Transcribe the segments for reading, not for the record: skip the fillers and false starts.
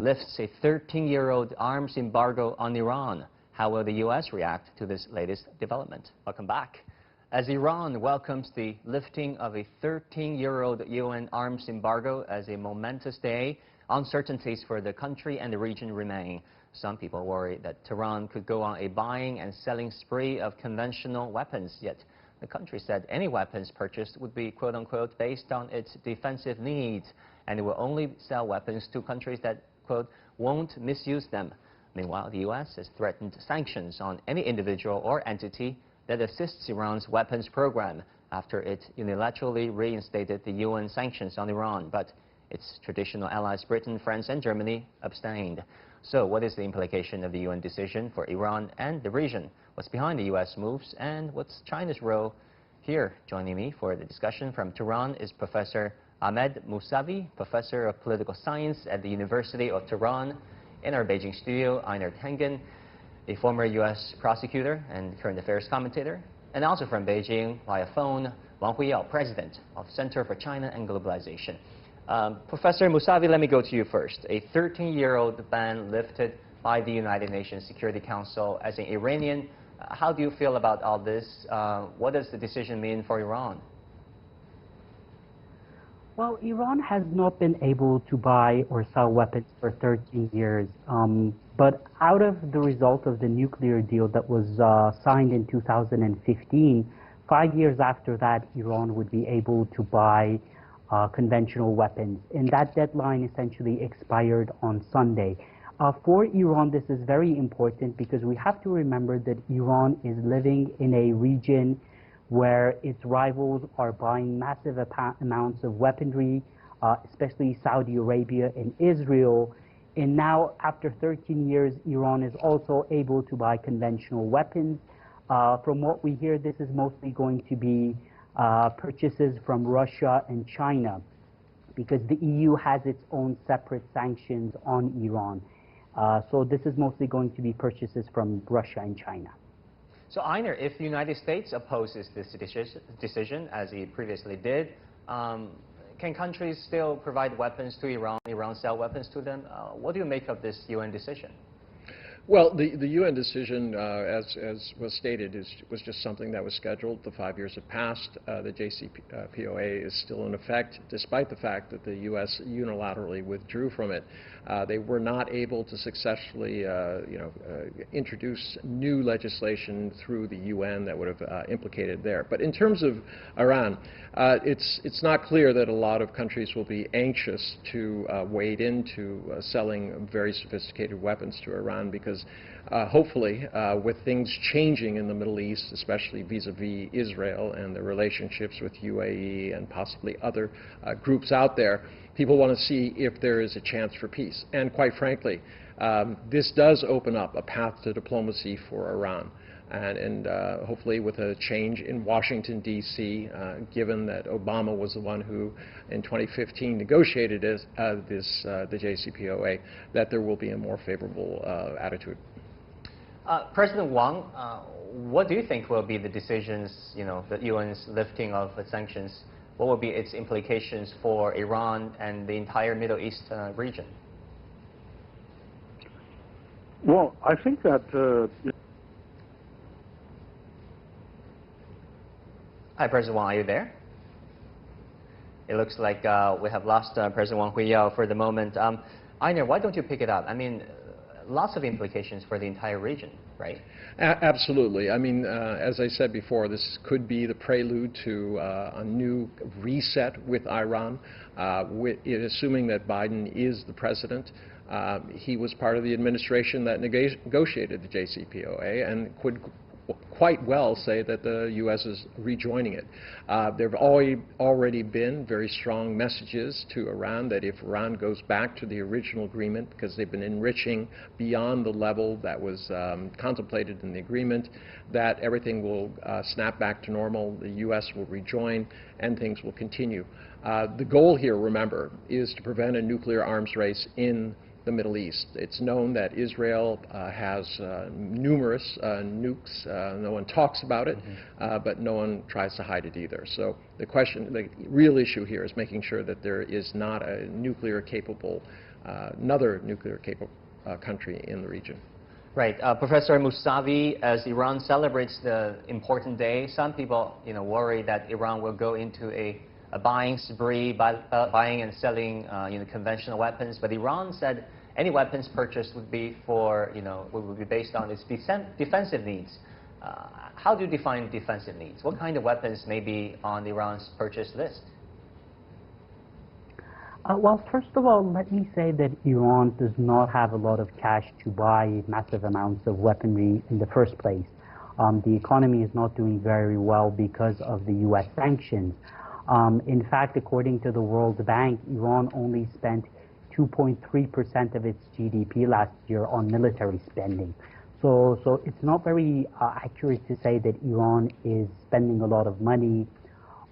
Lifts a 13-year-old arms embargo on Iran. How will the U.S. react to this latest development? Welcome back. As Iran welcomes the lifting of a 13-year-old UN arms embargo as a momentous day, uncertainties for the country and the region remain. Some people worry that Tehran could go on a buying and selling spree of conventional weapons, yet the country said any weapons purchased would be quote-unquote based on its defensive needs, and it will only sell weapons to countries that quote, won't misuse them. Meanwhile, the U.S. has threatened sanctions on any individual or entity that assists Iran's weapons program after it unilaterally reinstated the UN sanctions on Iran. But its traditional allies Britain, France and Germany abstained. So what is the implication of the UN decision for Iran and the region? What's behind the U.S. moves and what's China's role? Here, joining me for the discussion from Tehran is Professor Ahmed MOUSAVI, Professor of Political Science at the University of Tehran. In our Beijing studio, EINAR TANGEN, a former U.S. prosecutor and current affairs commentator. And also from Beijing, via phone, WANG HUIYAO, President of Center for China and Globalization. Professor MOUSAVI, let me go to you first. A 13-year-old ban lifted by the United Nations Security Council. As an Iranian, how do you feel about all this? What does the decision mean for Iran? Well, Iran has not been able to buy or sell weapons for 13 years. But out of the result of the nuclear deal that was signed in 2015, 5 years after that, Iran would be able to buy conventional weapons. And that deadline essentially expired on Sunday. For Iran, this is very important because we have to remember that Iran is living in a region where its rivals are buying massive amounts of weaponry, especially Saudi Arabia and Israel. And now, after 13 years, Iran is also able to buy conventional weapons. From what we hear, this is mostly going to be purchases from Russia and China, because the EU has its own separate sanctions on Iran. So this is mostly going to be purchases from Russia and China. So, EINAR, if the United States opposes this decision, as it previously did, can countries still provide weapons to Iran, Iran sell weapons to them? What do you make of this UN decision? Well, the UN decision, as was stated, was just something that was scheduled. The 5 years have passed. The JCPOA is still in effect, despite the fact that the U.S. unilaterally withdrew from it. They were not able to successfully, introduce new legislation through the UN that would have implicated there. But in terms of Iran, it's not clear that a lot of countries will be anxious to wade into selling very sophisticated weapons to Iran, because hopefully, with things changing in the Middle East, especially vis-a-vis Israel and the relationships with UAE and possibly other groups out there, people want to see if there is a chance for peace. And quite frankly, this does open up a path to diplomacy for Iran. And hopefully with a change in Washington, D.C., given that Obama was the one who, in 2015, negotiated the JCPOA, that there will be a more favorable attitude. President Wang, what do you think will be the decisions, the UN's lifting of the sanctions? What will be its implications for Iran and the entire Middle East region? Well, I think that Hi, President Wang, are you there? It looks like we have lost President Wang HUIYAO for the moment. EINAR, why don't you pick it up? I mean, lots of implications for the entire region, right? Absolutely. I mean, as I said before, this could be the prelude to a new reset with Iran, assuming that Biden is the president. He was part of the administration that negotiated the JCPOA and could quite well say that the U.S. is rejoining it. There have already been very strong messages to Iran that if Iran goes back to the original agreement, because they've been enriching beyond the level that was contemplated in the agreement, that everything will snap back to normal, the U.S. will rejoin, and things will continue. The goal here, remember, is to prevent a nuclear arms race in the Middle East. It's known that Israel has numerous nukes. No one talks about it, but no one tries to hide it either. So the real issue here is making sure that there is not a nuclear-capable another nuclear-capable country in the region. Right. Professor MOUSAVI, as Iran celebrates the important day, some people, worry that Iran will go into a buying spree, buying and selling, conventional weapons. But Iran said any weapons purchased would be would be based on its defensive needs. How do you define defensive needs? What kind of weapons may be on Iran's purchase list? Well, first of all, let me say that Iran does not have a lot of cash to buy massive amounts of weaponry in the first place. The economy is not doing very well because of the U.S. sanctions. In fact, according to the World Bank, Iran only spent 2.3% of its GDP last year on military spending. So it's not very accurate to say that Iran is spending a lot of money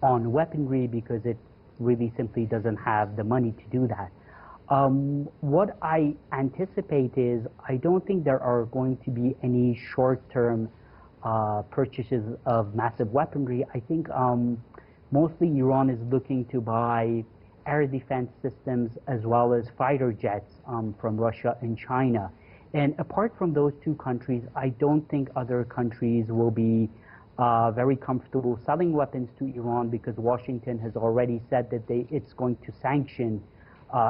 on weaponry because it really simply doesn't have the money to do that. What I anticipate is I don't think there are going to be any short-term purchases of massive weaponry. I think mostly Iran is looking to buy air defense systems as well as fighter jets from Russia and China. And apart from those two countries, I don't think other countries will be very comfortable selling weapons to Iran because Washington has already said that it's going to sanction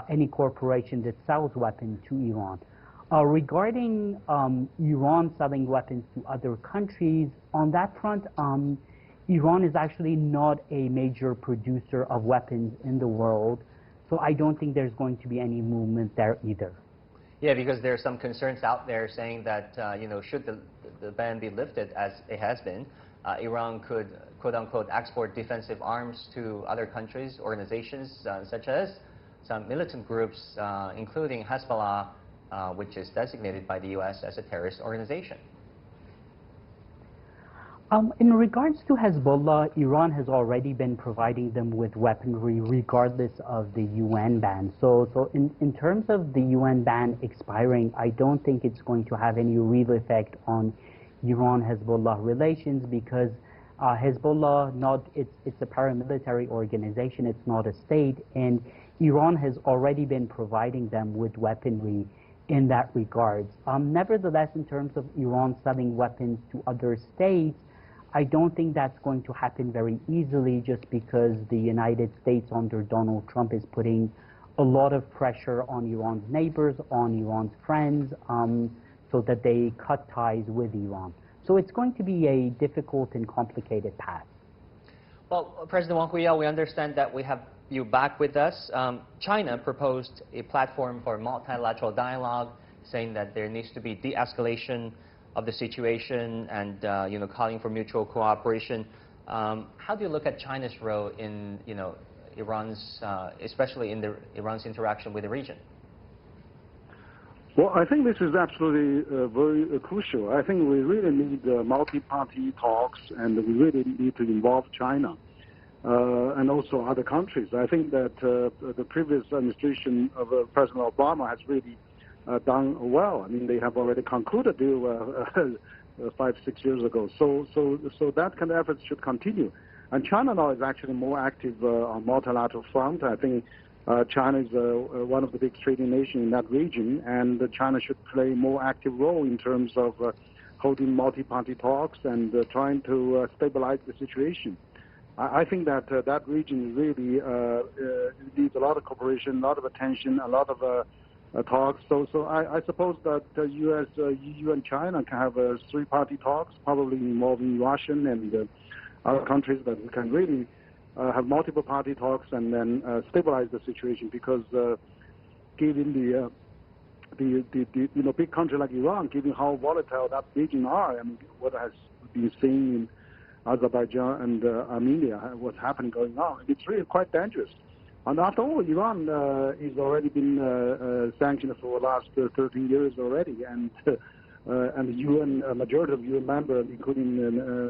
any corporation that sells weapons to Iran. Regarding Iran selling weapons to other countries, on that front, Iran is actually not a major producer of weapons in the world, so I don't think there's going to be any movement there either. Yeah, because there are some concerns out there saying that, should the ban be lifted, as it has been, Iran could, quote-unquote, export defensive arms to other countries, organizations, such as some militant groups, including Hezbollah, which is designated by the U.S. as a terrorist organization. In regards to Hezbollah, Iran has already been providing them with weaponry regardless of the UN ban. So in terms of the UN ban expiring, I don't think it's going to have any real effect on Iran-Hezbollah relations because Hezbollah, it's a paramilitary organization, it's not a state, and Iran has already been providing them with weaponry in that regard. Nevertheless, in terms of Iran selling weapons to other states, I don't think that's going to happen very easily just because the United States under Donald Trump is putting a lot of pressure on Iran's neighbors, on Iran's friends, so that they cut ties with Iran. So it's going to be a difficult and complicated path. Well, President Wang HUIYAO, we understand that we have you back with us. China proposed a platform for multilateral dialogue, saying that there needs to be de-escalation of the situation and calling for mutual cooperation. How do you look at China's role in Iran's, especially in Iran's interaction with the region? Well, I think this is absolutely very crucial. I think we really need multi-party talks, and we really need to involve China and also other countries. I think that the previous administration of President Obama has really done well. I mean, they have already concluded a deal 5-6 years ago. So that kind of efforts should continue. And China now is actually more active on multilateral front. I think China is one of the big trading nations in that region, and China should play a more active role in terms of holding multi-party talks and trying to stabilize the situation. I think that that region really needs a lot of cooperation, a lot of attention, a lot of talks. So I suppose that the U.S., EU, and China can have three-party talks, probably involving Russia and other countries, that we can really have multiple party talks and then stabilize the situation, because given the big country like Iran, given how volatile that region are, and what has been seen in Azerbaijan and Armenia, what's happening going on, it's really quite dangerous. And after all, Iran has already been sanctioned for the last 13 years already, and the UN, majority of UN members, including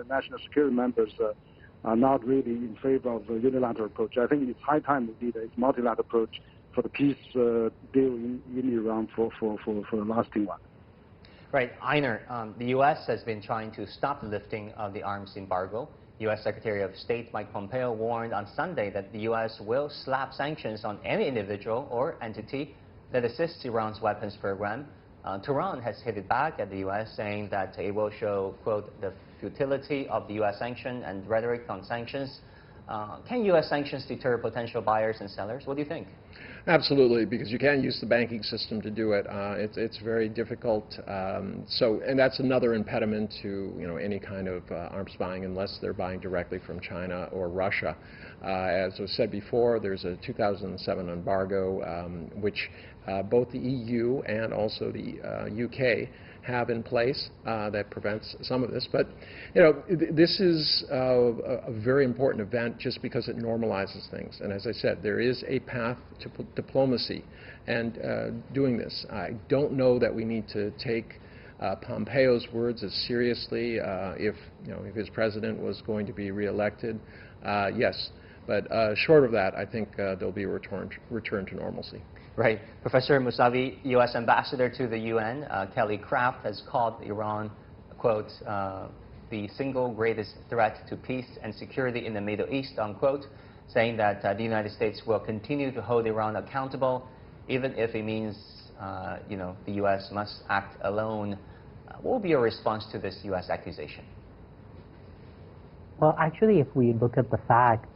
national security members, are not really in favor of a unilateral approach. I think it's high time we need a multilateral approach for the peace deal in Iran for a lasting one. Right, EINAR, the U.S. has been trying to stop the lifting of the arms embargo. U.S. Secretary of State Mike Pompeo warned on Sunday that the U.S. will slap sanctions on any individual or entity that assists Iran's weapons program. Tehran has hit it back at the U.S., saying that it will show, quote, the futility of the U.S. sanction and rhetoric on sanctions. Can U.S. sanctions deter potential buyers and sellers? What do you think? Absolutely, because you can't use the banking system to do it. It's very difficult. And that's another impediment to any kind of arms buying, unless they're buying directly from China or Russia. As was said before, there's a 2007 embargo, which both the EU and also the UK have in place that prevents some of this. But this is a very important event just because it normalizes things. And as I said, there is a path to diplomacy and doing this. I don't know that we need to take Pompeo's words as seriously if his president was going to be reelected. Yes, but short of that, I think there'll be a return to normalcy. Right. Professor MOUSAVI, U.S. Ambassador to the UN, Kelly Craft, has called Iran, quote, the single greatest threat to peace and security in the Middle East, unquote, saying that the United States will continue to hold Iran accountable, even if it means, the U.S. must act alone. What will be your response to this U.S. accusation? Well, actually, if we look at the facts,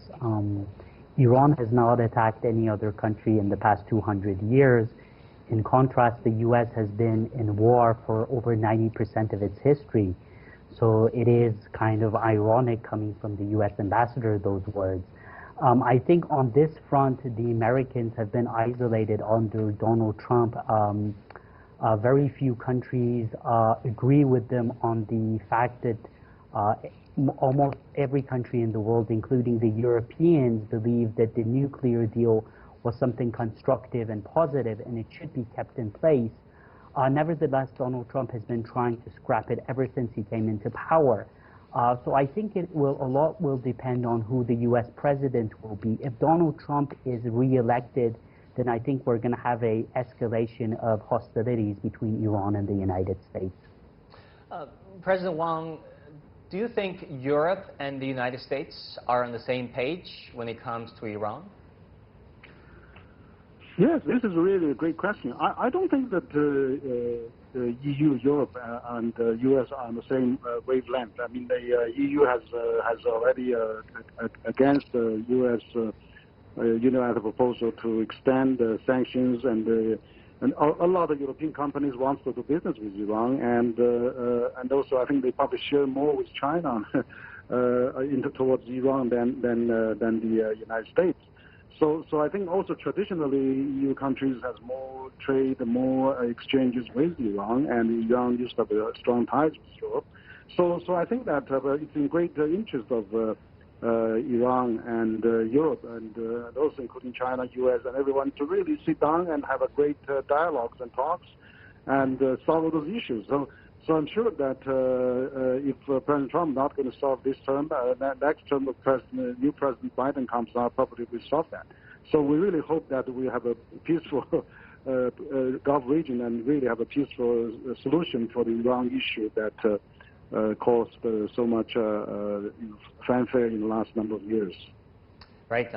Iran has not attacked any other country in the past 200 years. In contrast, the U.S. has been in war for over 90% of its history. So it is kind of ironic coming from the U.S. ambassador, those words. I think on this front, the Americans have been isolated under Donald Trump. Very few countries agree with them on the fact that almost every country in the world, including the Europeans, believe that the nuclear deal was something constructive and positive and it should be kept in place. Nevertheless, Donald Trump has been trying to scrap it ever since he came into power. So I think a lot will depend on who the U.S. president will be. If Donald Trump is reelected, then I think we're going to have an escalation of hostilities between Iran and the United States. President Wang, do you think Europe and the United States are on the same page when it comes to Iran? Yes, this is really a great question. I don't think that EU, Europe, and the U.S. are on the same wavelength. I mean, the EU has already against the U.S. Had a proposal to extend sanctions, and a lot of European companies want to do business with Iran, and also I think they probably share more with China towards Iran than the United States. So I think also traditionally EU countries has more trade, more exchanges with Iran, and Iran used to have strong ties with Europe. So I think that it's in great interest of Iran and Europe, and also including China, U.S., and everyone to really sit down and have a great dialogues and talks and solve those issues. So I'm sure that if President Trump not going to solve this term, next term of new President Biden comes out, probably will solve that. So we really hope that we have a peaceful Gulf region and really have a peaceful solution for the Iran issue that caused so much fanfare in the last number of years. Right.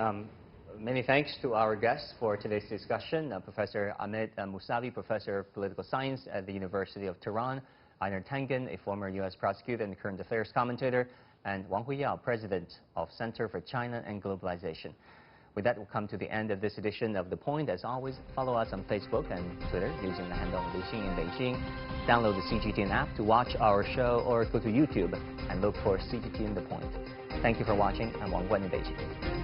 Many thanks to our guests for today's discussion. Professor Ahmed MOUSAVI, Professor of Political Science at the University of Tehran, EINAR TANGEN, a former U.S. prosecutor and current affairs commentator, and Wang HUIYAO, President of Center for China and Globalization. With that, we'll come to the end of this edition of The Point. As always, follow us on Facebook and Twitter using the handle Beijing in Beijing. Download the CGTN app to watch our show, or go to YouTube and look for CGTN The Point. Thank you for watching. I'm Wang Guan in Beijing.